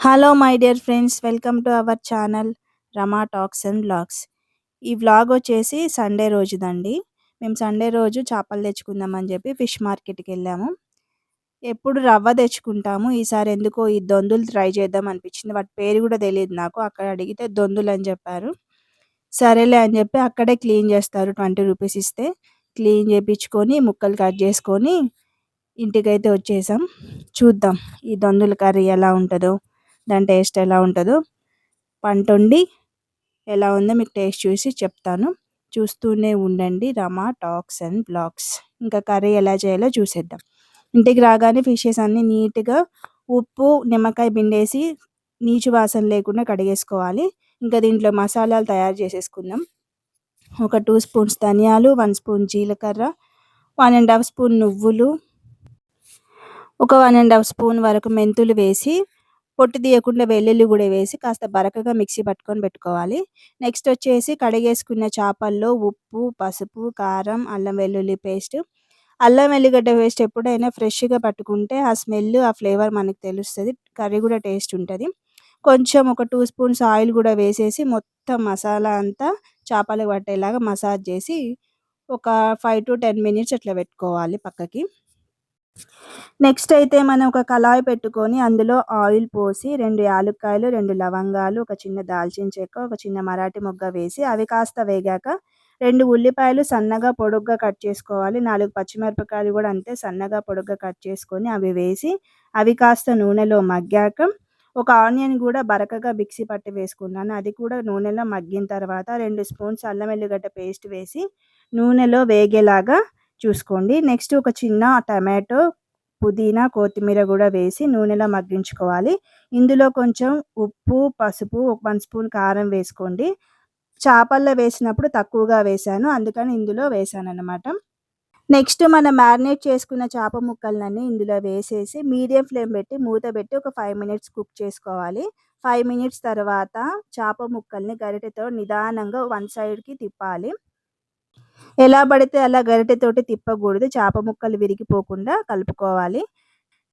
Hello my dear friends, welcome to our channel Rama talks and vlogs. ఈ vlog వచ్చేసి Sunday రోజుదండి. మేము Sunday రోజు చేపలు తెచ్చుకుందామని చెప్పి ఫిష్ మార్కెట్కి వెళ్ళాము. ఎప్పుడు రవ్వ తెచ్చుకుంటాము, ఈసారి ఎందుకో ఈ దొందులు ట్రై చేద్దాం అనిపించింది. వాటి పేరు కూడా తెలియదు నాకు. అక్కడ అడిగితే దొందులు అని చెప్పారు. సరేలే అని చెప్పి అక్కడే క్లీన్ చేస్తారు, 20 రూపీస్ ఇస్తే క్లీన్ చేయించుకొని ముక్కలు కట్ చేసుకొని ఇంటికైతే వచ్చేసాం. చూద్దాం ఈ దొందుల కర్రీ ఎలా ఉంటుందో, దాని టేస్ట్ ఎలా ఉంటుందో పంటొండి ఎలా ఉందో మీకు టేస్ట్ చూసి చెప్తాను. చూస్తూనే ఉండండి రమా టాక్స్ అండ్ బ్లాగ్స్. ఇంకా కర్రీ ఎలా చేయాలో చూసేద్దాం. ఇంటికి రాగానే ఫిషెస్ అన్నీ నీట్గా ఉప్పు నిమ్మకాయ పిండేసి నీచు వాసన లేకుండా కడిగేసుకోవాలి. ఇంకా దీంట్లో మసాలాలు తయారు చేసేసుకుందాం. ఒక 2 స్పూన్స్ ధనియాలు, 1 స్పూన్ జీలకర్ర, 1.5 స్పూన్ నువ్వులు, ఒక 1.5 స్పూన్ వరకు మెంతులు వేసి పొట్టు తీయకుండా వెల్లుల్లి కూడా వేసి కాస్త బరకగా మిక్సీ పట్టుకొని పెట్టుకోవాలి. నెక్స్ట్ వచ్చేసి కడిగేసుకున్న చేపల్లో ఉప్పు, పసుపు, కారం, అల్లం వెల్లుల్లి పేస్ట్. అల్లం వెల్లిగడ్డ పేస్ట్ ఎప్పుడైనా ఫ్రెష్గా పట్టుకుంటే ఆ స్మెల్, ఆ ఫ్లేవర్ మనకు తెలుస్తుంది. కర్రీ కూడా టేస్ట్ ఉంటుంది. కొంచెం ఒక 2 స్పూన్స్ ఆయిల్ కూడా వేసేసి మొత్తం మసాలా అంతా చేపలకు పట్టేలాగా మసాజ్ చేసి ఒక 5 to 10 మినిట్స్ అట్లా పెట్టుకోవాలి పక్కకి. నెక్స్ట్ అయితే మనం ఒక కళాయి పెట్టుకొని అందులో ఆయిల్ పోసి 2 యాలుక్కాయలు, 2 లవంగాలు, ఒక చిన్న దాల్చిన చెక్క, ఒక చిన్న మరాఠీ మొగ్గ వేసి అవి కాస్త వేగాక 2 ఉల్లిపాయలు సన్నగా పొడుగ్గా కట్ చేసుకోవాలి. 4 పచ్చిమిరపకాయలు కూడా అంతే సన్నగా పొడుగ్గా కట్ చేసుకొని అవి వేసి అవి కాస్త నూనెలో మగ్గాక ఒక ఆనియన్ కూడా బరకగా మిక్సీ పట్టి వేసుకున్నాను. అది కూడా నూనెలో మగ్గిన తర్వాత 2 స్పూన్స్ అల్లం వెల్లిగడ్డ పేస్ట్ వేసి నూనెలో వేగేలాగా చూసుకోండి. నెక్స్ట్ ఒక చిన్న టమాటో, పుదీనా, కొత్తిమీర కూడా వేసి నూనెలో మగ్గించుకోవాలి. ఇందులో కొంచెం ఉప్పు, పసుపు, 1 స్పూన్ కారం వేసుకోండి. చేపల్లో వేసినప్పుడు తక్కువగా వేశాను, అందుకని ఇందులో వేసానన్నమాట. నెక్స్ట్ మనం మ్యారినేట్ చేసుకున్న చేప ముక్కలన్నీ ఇందులో వేసేసి మీడియం ఫ్లేమ్ పెట్టి మూత పెట్టి ఒక 5 మినిట్స్ కుక్ చేసుకోవాలి. 5 మినిట్స్ తర్వాత చేప ముక్కల్ని గరిటెతో నిదానంగా 1 సైడ్కి తిప్పాలి. ఎలా పడితే అలా గరిటెతోటి తిప్పకూడదు, చేప ముక్కలు విరిగిపోకుండా కలుపుకోవాలి.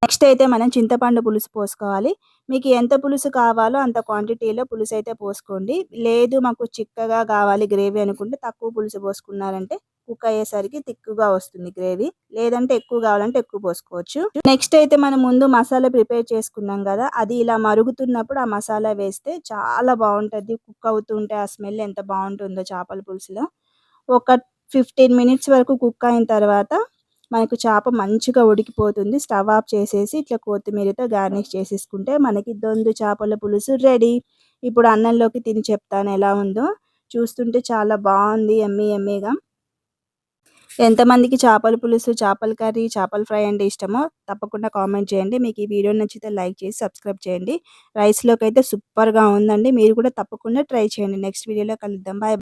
నెక్స్ట్ అయితే మనం చింతపండు పులుసు పోసుకోవాలి. మీకు ఎంత పులుసు కావాలో అంత క్వాంటిటీలో పులుసు అయితే పోసుకోండి. లేదు మాకు చిక్కగా కావాలి గ్రేవీ అనుకుంటే తక్కువ పులుసు పోసుకున్నారంటే కుక్ అయ్యేసరికి తిక్కుగా వస్తుంది గ్రేవీ. లేదంటే ఎక్కువ కావాలంటే ఎక్కువ పోసుకోవచ్చు. నెక్స్ట్ అయితే మనం ముందు మసాలా ప్రిపేర్ చేసుకున్నాం కదా, అది ఇలా మరుగుతున్నప్పుడు ఆ మసాలా వేస్తే చాలా బాగుంటుంది. కుక్ అవుతుంటే ఆ స్మెల్ ఎంత బాగుంటుందో చేపల పులుసులో. ఒక 15 మినిట్స్ వరకు కుక్ అయిన తర్వాత మనకు చేప మంచిగా ఉడికిపోతుంది. స్టవ్ ఆఫ్ చేసేసి ఇట్లా కొత్తిమీరతో గార్నిష్ చేసేసుకుంటే మనకి దొందు చేపల పులుసు రెడీ. ఇప్పుడు అన్నంలోకి తిని చెప్తాను ఎలా ఉందో. చూస్తుంటే చాలా బాగుంది, యమ్మీ యమ్మీగా. ఎంతమందికి చేపల పులుసు, చేపల కర్రీ, చేపల ఫ్రై అంటే ఇష్టమో తప్పకుండా కామెంట్ చేయండి. మీకు ఈ వీడియో నచ్చితే లైక్ చేసి సబ్స్క్రైబ్ చేయండి. రైస్లోకి అయితే సూపర్గా ఉందండి. మీరు కూడా తప్పకుండా ట్రై చేయండి. నెక్స్ట్ వీడియోలో కలుద్దాం. బాయ్.